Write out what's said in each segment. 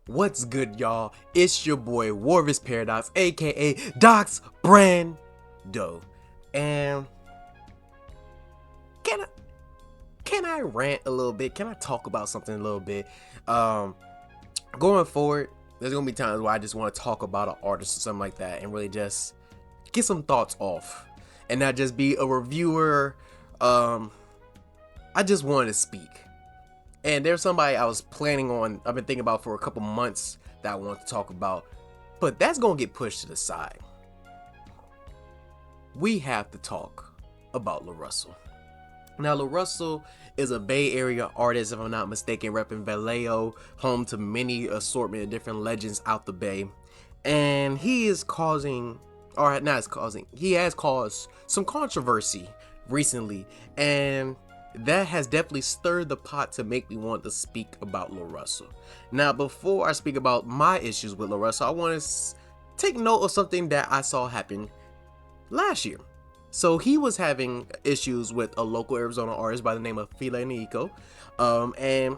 What's good, y'all? It's your boy Warvis Paradox, aka Doc's Brando. And can I rant a little bit? Can I talk about something a little bit? Going forward, there's gonna be times where I just want to talk about an artist or something like that and really just get some thoughts off and not just be a reviewer. I just wanted to speak. And there's somebody I've been thinking about for a couple months that I want to talk about, but that's gonna get pushed to the side. We have to talk about LaRussel. Now, LaRussel is a Bay Area artist, if I'm not mistaken, repping Vallejo, home to many assortment of different legends out the Bay. And he has caused some controversy recently, and that has definitely stirred the pot to make me want to speak about LaRussel. Now, before I speak about my issues with LaRussel, I want to take note of something that I saw happen last year. So he was having issues with a local Arizona artist by the name of Fel Niko, and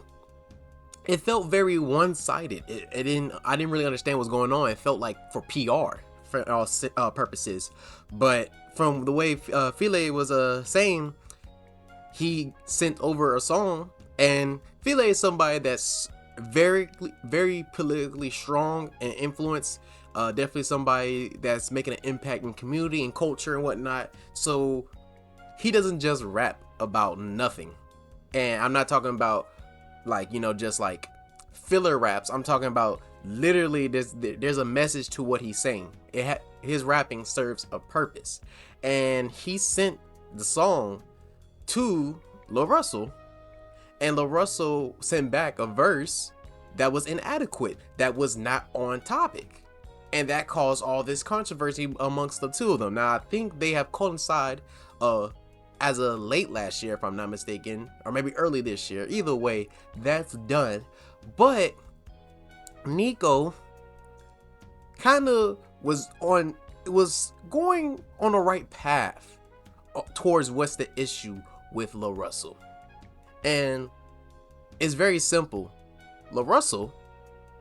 it felt very one-sided. I didn't really understand what's going on. It felt like for PR for all purposes, but from the way Fel was saying, he sent over a song, and Fel is somebody that's very politically strong and influenced. Definitely somebody that's making an impact in community and culture and whatnot. So he doesn't just rap about nothing. And I'm not talking about just like filler raps. I'm talking about literally there's a message to what he's saying. His rapping serves a purpose. And he sent the song to LaRussel, and LaRussel sent back a verse that was inadequate, that was not on topic. And that caused all this controversy amongst the two of them. Now, I think they have coincided as of late last year, if I'm not mistaken, or maybe early this year. Either way, that's done. But Niko kind of was going on the right path towards what's the issue with LaRussel. And it's very simple. LaRussel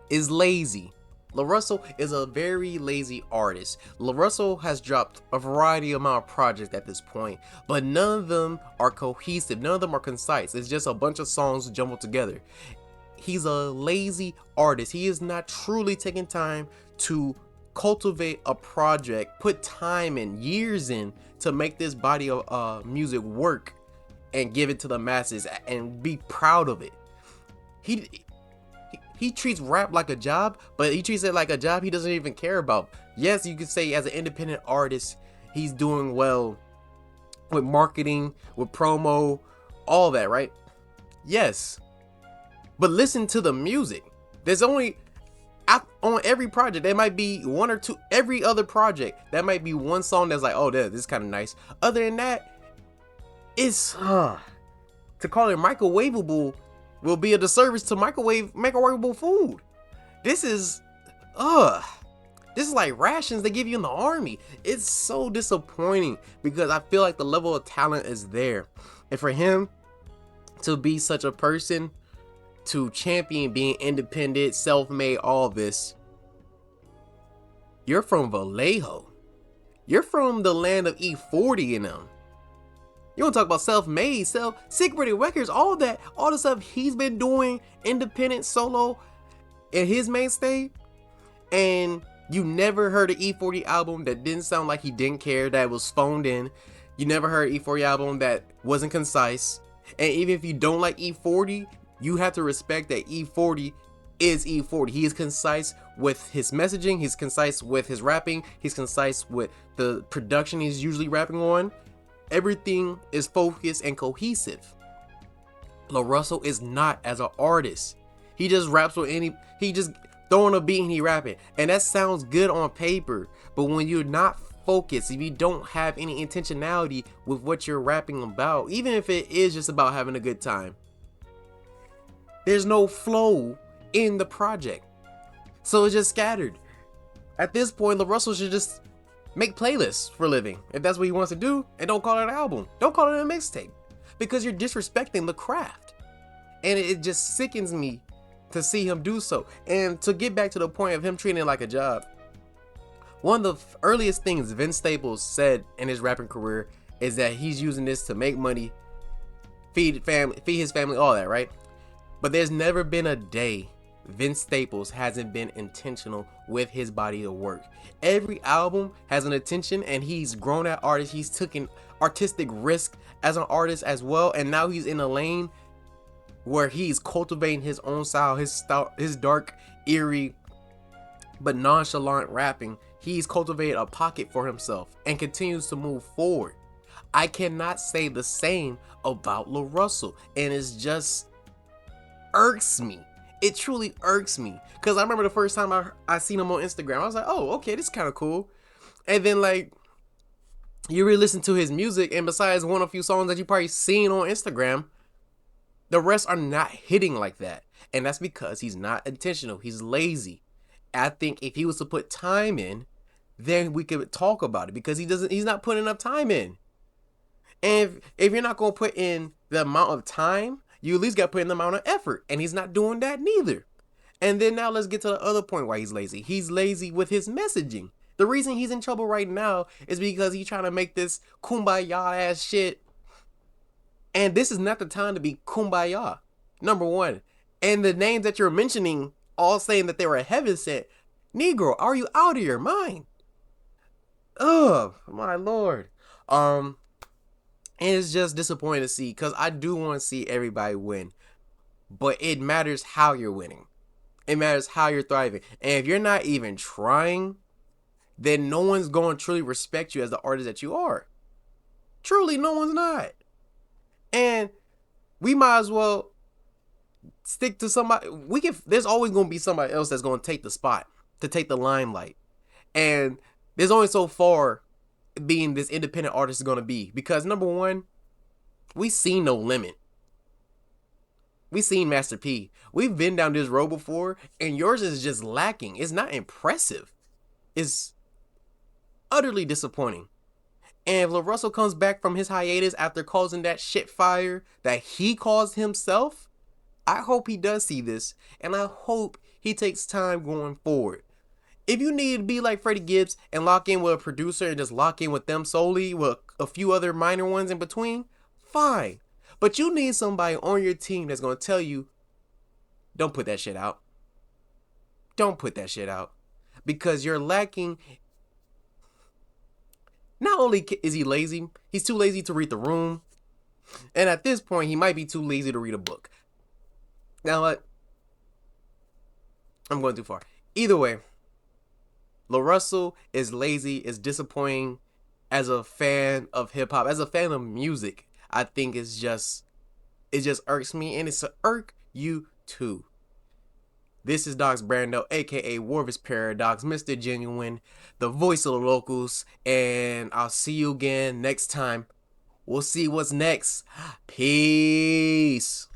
is lazy. LaRussel is a very lazy artist. LaRussel has dropped a variety amount of projects at this point, but none of them are cohesive. None of them are concise. It's just a bunch of songs jumbled together. He's a lazy artist. He is not truly taking time to cultivate a project, put time in, years in, to make this body of music work and give it to the masses and be proud of it. He treats rap like a job, but he treats it like a job he doesn't even care about. Yes, you could say as an independent artist, he's doing well with marketing, with promo, all that, right? Yes. But listen to the music. There's only, on every project, there might be one or two, every other project, that might be one song that's like, oh, this is kind of nice. Other than that, it's, to call it microwavable will be a disservice to microwavable food. This is like rations they give you in the army. It's so disappointing because I feel like the level of talent is there. And for him to be such a person, to champion being independent, self-made, all this, you're from Vallejo. You're from the land of E40 and them. You want to talk about self-made, secret records, all the stuff he's been doing, independent, solo, in his mainstay, and you never heard an E40 album that didn't sound like he didn't care, that was phoned in. You never heard an E40 album that wasn't concise. And even if you don't like E40, you have to respect that E40 is E40. He is concise with his messaging, he's concise with his rapping, he's concise with the production he's usually rapping on. Everything is focused and cohesive. LaRussel is not as an artist. He just raps with he just throwing a beat and he rapping. And that sounds good on paper. But when you're not focused, if you don't have any intentionality with what you're rapping about, even if it is just about having a good time, there's no flow in the project. So it's just scattered. At this point, LaRussel should just make playlists for a living, if that's what he wants to do, and don't call it an album. Don't call it a mixtape, because you're disrespecting the craft. And it just sickens me to see him do so. And to get back to the point of him treating it like a job, one of the earliest things Vince Staples said in his rapping career is that he's using this to make money, feed his family, all that, right? But there's never been a day Vince Staples hasn't been intentional with his body of work. Every album has an intention, and he's grown that artist. He's taken artistic risk as an artist as well, and now he's in a lane where he's cultivating his own style, his dark, eerie, but nonchalant rapping. He's cultivated a pocket for himself and continues to move forward. I cannot say the same about LaRussel, and it's just irks me. It truly irks me, because I remember the first time I seen him on Instagram, I was like, oh, okay, this is kind of cool. And then, like, you really listen to his music, and besides one or few songs that you probably seen on Instagram, the rest are not hitting like that. And that's because he's not intentional. He's lazy. I think if he was to put time in, then we could talk about it, because he's not putting enough time in. And if you're not going to put in the amount of time, you at least got to put in the amount of effort, and he's not doing that neither. And then now let's get to the other point why he's lazy. He's lazy with his messaging. The reason he's in trouble right now is because he's trying to make this kumbaya ass shit. And this is not the time to be kumbaya, number one. And the names that you're mentioning, all saying that they were heaven sent. Negro, are you out of your mind? Oh, my Lord. And it's just disappointing to see, because I do want to see everybody win. But it matters how you're winning. It matters how you're thriving. And if you're not even trying, then no one's going to truly respect you as the artist that you are. Truly, no one's not. And we might as well stick to somebody. There's always going to be somebody else that's going to take the spot, to take the limelight. And there's only so far being this independent artist is going to be, because number one, we seen No Limit. We seen Master P. We've been down this road before, and yours is just lacking. It's not impressive. It's utterly disappointing. And if LaRussel comes back from his hiatus after causing that shit fire that he caused himself, I hope he does see this, and I hope he takes time going forward. If you need to be like Freddie Gibbs and lock in with a producer and just lock in with them solely with a few other minor ones in between, fine. But you need somebody on your team that's going to tell you, don't put that shit out. Don't put that shit out. Because you're lacking. Not only is he lazy, he's too lazy to read the room. And at this point, he might be too lazy to read a book. Now what? I'm going too far. Either way, LaRussel is lazy, is disappointing as a fan of hip hop, as a fan of music. I think it just irks me, and it's to irk you too. This is Docs Brando, aka Warvis Paradox, Mr. Genuine, the voice of the locals, and I'll see you again next time. We'll see what's next. Peace.